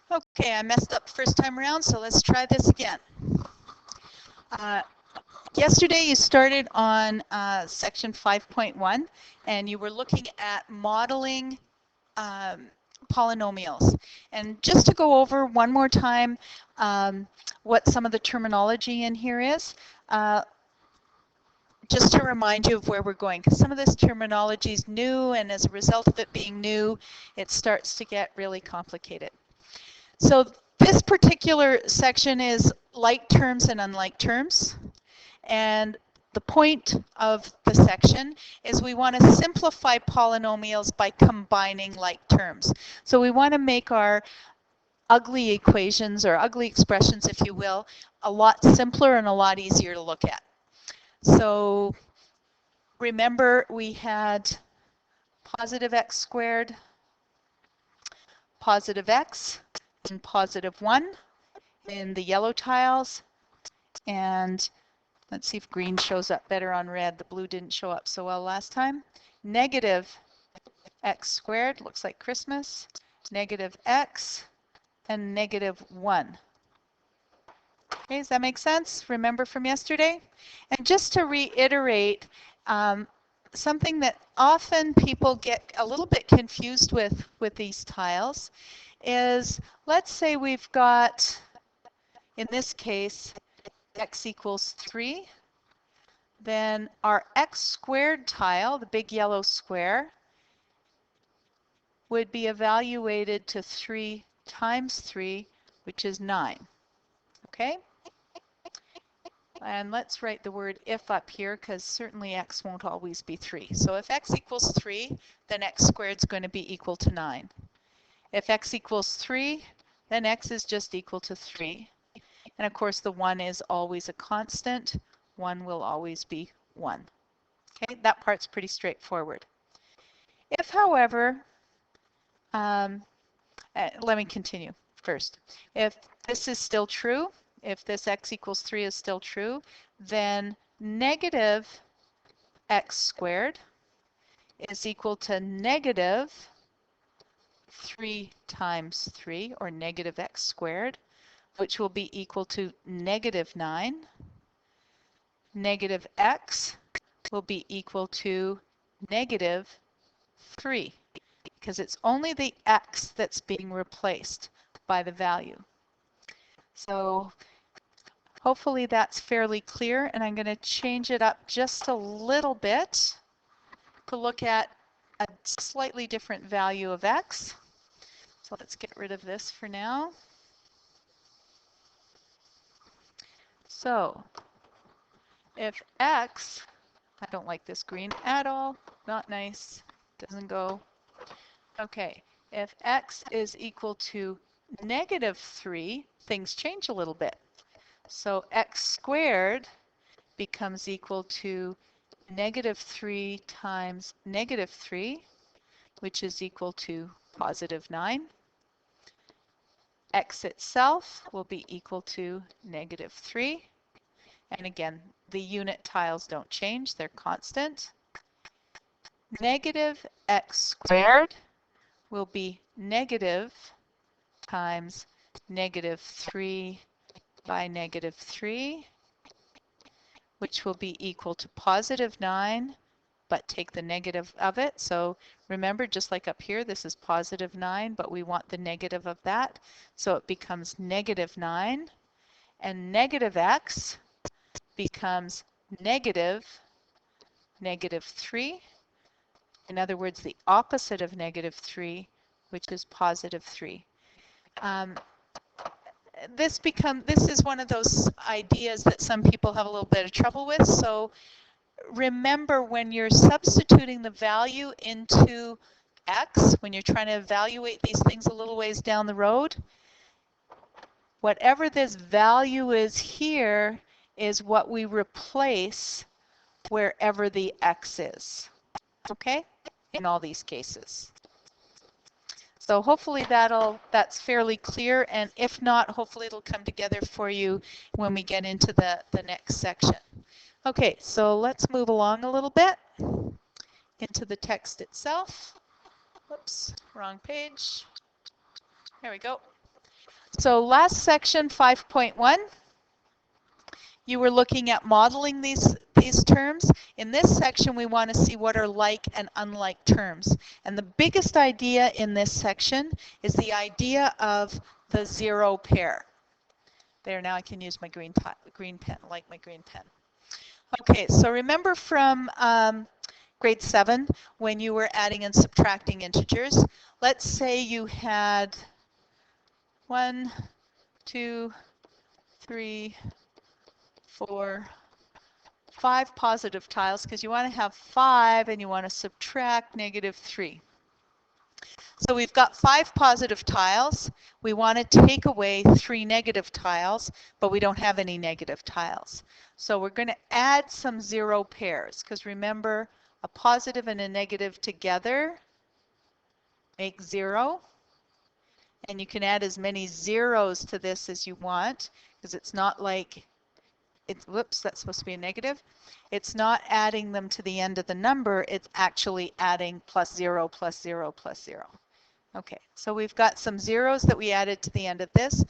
Okay, I messed up first time around, so let's try this again. Uh, Yesterday you started on section 5.1 and you were looking at modeling um, polynomials. And just to go over one more time what some of the terminology in here is, just to remind you of where we're going, because some of this terminology is new, and as a result of it being new, it starts to get really complicated. So this particular section is like terms and unlike terms. And the point of the section is we want to simplify polynomials by combining like terms. So we want to make our ugly equations or ugly expressions, if you will, a lot simpler and a lot easier to look at. So remember we had positive x squared, positive x, and positive 1 in the yellow tiles. And let's see if green shows up better on red. The blue didn't show up so well last time. Negative x squared, looks like Christmas, negative x, and negative 1. Okay, does that make sense? Remember from yesterday? And just to reiterate, something that often people get a little bit confused with these tiles is, let's say we've got, in this case, x equals 3. Then our x squared tile, the big yellow square, would be evaluated to 3 times 3, which is 9. Okay? And let's write the word if up here, because certainly x won't always be 3. So if x equals 3, then x squared is going to be equal to 9. If x equals 3, then x is just equal to 3. And of course the 1 is always a constant. 1 will always be 1. Okay, that part's pretty straightforward. If, however, let me continue first. If this is still true, if this x equals 3 is still true, then negative x squared is equal to negative 3 times 3, or negative x squared, which will be equal to negative 9. Negative x will be equal to negative 3, because it's only the x that's being replaced by the value. So hopefully that's fairly clear, and I'm going to change it up just a little bit to look at a slightly different value of x. So let's get rid of this for now. So if x, I don't like this green at all, not nice, doesn't go. Okay, if x is equal to negative 3, things change a little bit. So x squared becomes equal to negative 3 times negative 3, which is equal to positive 9. X itself will be equal to negative 3. And again, the unit tiles don't change, they're constant. Negative x squared will be negative times negative 3 by negative 3, which will be equal to positive 9, but take the negative of it. So remember, just like up here, this is positive 9, but we want the negative of that. So it becomes negative 9, and negative x becomes negative 3. In other words, the opposite of negative 3, which is positive 3. This is one of those ideas that some people have a little bit of trouble with. So remember, when you're substituting the value into x, when you're trying to evaluate these things a little ways down the road, whatever this value is here is what we replace wherever the x is, okay, in all these cases. So hopefully that's fairly clear, and if not, hopefully it'll come together for you when we get into the next section. Okay, so let's move along a little bit into the text itself. Whoops, wrong page. There we go. So last section, 5.1, you were looking at modeling these terms. In this section, we want to see what are like and unlike terms. And the biggest idea in this section is the idea of the zero pair. There, now I can use my green pen, like my green pen. Okay, so remember from grade 7 when you were adding and subtracting integers. Let's say you had 1, 2, 3, 4, 5 positive tiles because you want to have 5 and you want to subtract -3. So we've got 5 positive tiles. We want to take away 3 negative tiles, but we don't have any negative tiles. So we're going to add some zero pairs because remember, a positive and a negative together make 0. And you can add as many zeros to this as you want because it's not like whoops, that's supposed to be a negative. It's not adding them to the end of the number, it's actually adding +0, +0, +0. Okay, so we've got some zeros that we added to the end of this.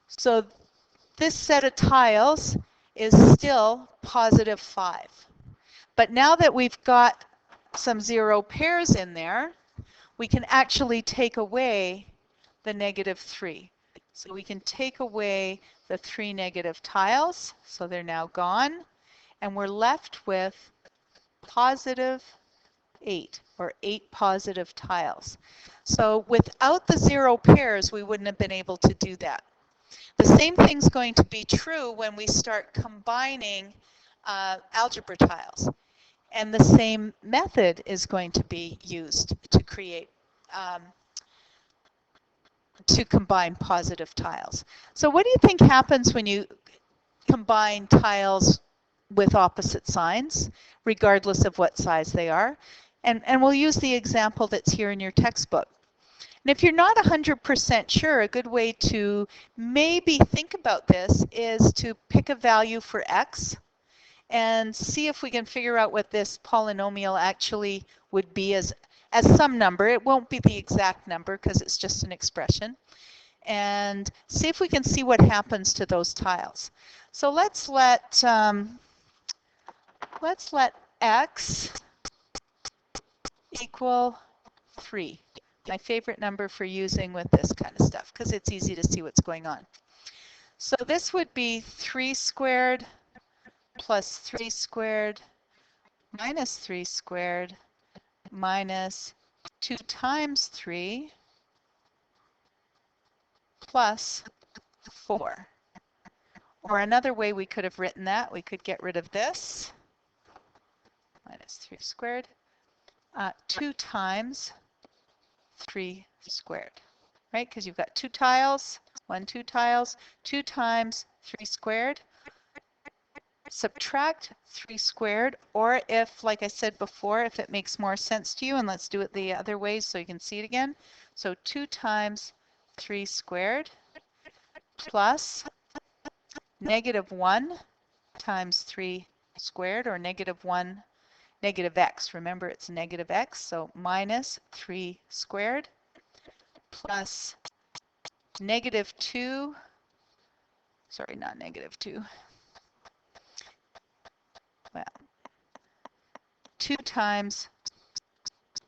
So this set of tiles is still +5. But now that we've got some zero pairs in there, we can actually take away the -3. So we can take away the 3 negative tiles, so they're now gone, and we're left with +8, or 8 positive tiles. So without the zero pairs, we wouldn't have been able to do that. The same thing's going to be true when we start combining algebra tiles. And the same method is going to be used to create to combine positive tiles. So what do you think happens when you combine tiles with opposite signs, regardless of what size they are? And we'll use the example that's here in your textbook. And if you're not 100% sure, a good way to maybe think about this is to pick a value for x and see if we can figure out what this polynomial actually would be as some number. It won't be the exact number because it's just an expression. And see if we can see what happens to those tiles. So let's let x equal 3. My favorite number for using with this kind of stuff because it's easy to see what's going on. So this would be 3 squared plus 3 squared minus 3 squared minus 2 times 3 plus 4. Or another way we could have written that, we could get rid of this, minus 3 squared, 2 times 3 squared, right? Because you've got 2 tiles, 2 tiles, 2 times 3 squared, subtract 3 squared, or if, like I said before, if it makes more sense to you, and let's do it the other way so you can see it again. So 2 times 3 squared plus -1 times 3 squared, or -1, negative x. Remember, it's negative x, so minus 3 squared plus -2, sorry, not -2, well, 2 times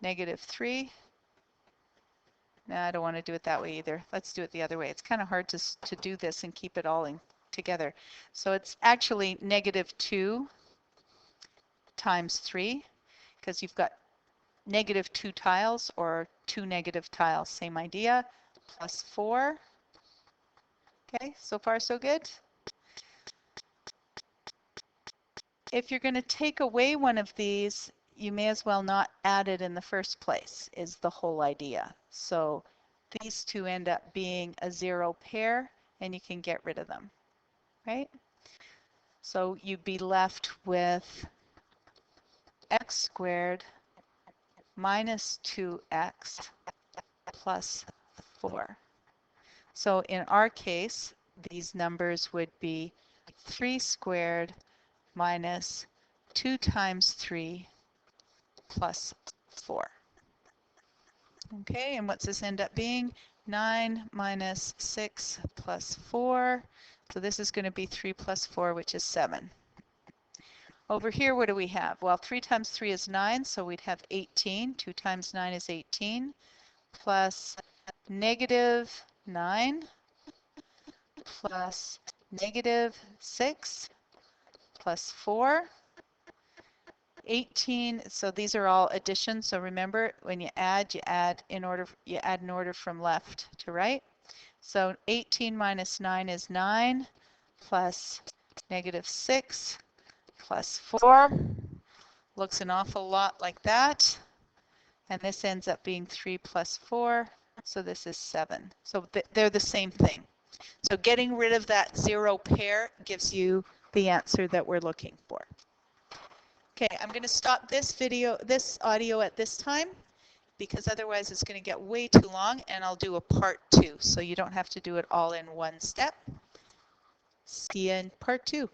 -3. No, I don't want to do it that way either. Let's do it the other way. It's kind of hard to do this and keep it all together. So it's actually -2 times 3, because you've got -2 tiles or 2 negative tiles, same idea, plus 4. Okay, so far so good. If you're going to take away one of these, you may as well not add it in the first place, is the whole idea. So these two end up being a zero pair, and you can get rid of them, right? So you'd be left with x squared minus 2x plus 4. So in our case, these numbers would be 3 squared minus 2 times 3 plus 4. Okay, and what's this end up being? 9 minus 6 plus 4. So this is going to be 3 plus 4, which is 7. Over here, what do we have? Well, 3 times 3 is 9, so we'd have 18. 2 times 9 is 18, plus negative 9, plus negative 6, plus 4. 18, so these are all additions. So remember, when you add in order from left to right. So 18 minus 9 is 9, plus negative 6, plus 4. Looks an awful lot like that. And this ends up being 3 plus 4, so this is 7. So they're the same thing. So getting rid of that 0 pair gives you the answer that we're looking for. Okay, I'm going to stop this audio at this time, because otherwise it's going to get way too long, and I'll do a part 2, so you don't have to do it all in one step. See you in part 2.